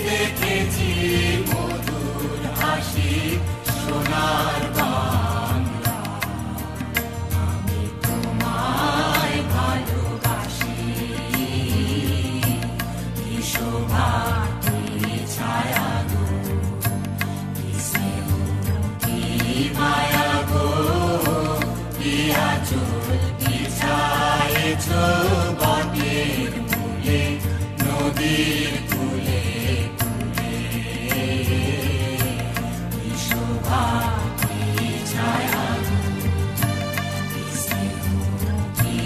দেখেছি মধুর হাসি সোনার বাংলা। আমি তোমায় ভালোবাসি, কি শোভা কি ছায়া গো, কি স্নেহ কি মায়া গো, কি আঁচল বিছায়েছ বটের মূলে নদীর কূলে কূলে। কি শোভা কি ছায়া গো, কি স্নেহ কি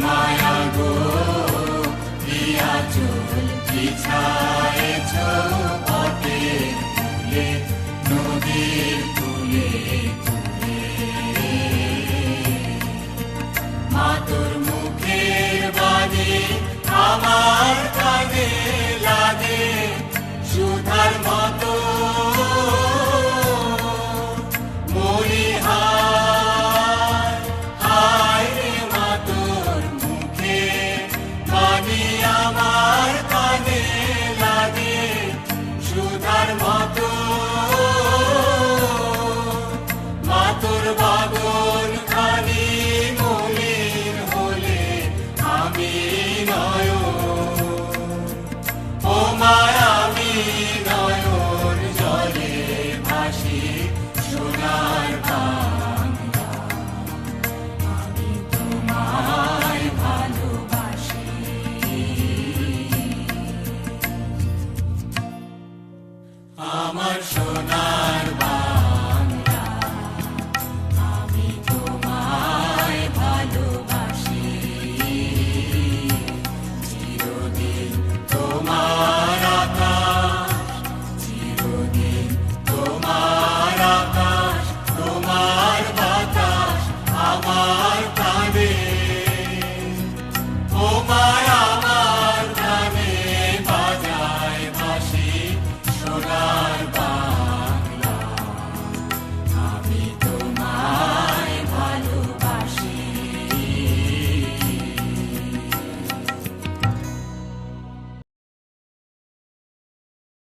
মায়া গো, কি আঁচল বিছায়েছ বটের মূলে নদীর কূলে কূলে। মা তোর মুখের বাণী আমার কানে লাগে সুধার মতো, মরি হায় হায় রে মা তোর মুখের বাণী আমার কানে লাগে সুধার মতো। মা তোর বাগন খানি মলিন হলে আমি ও মায়া আমি নয়ন জলে ভাসি সোনার বাংলা। আমি তোমায় ভালোবাসি। আমার সোনা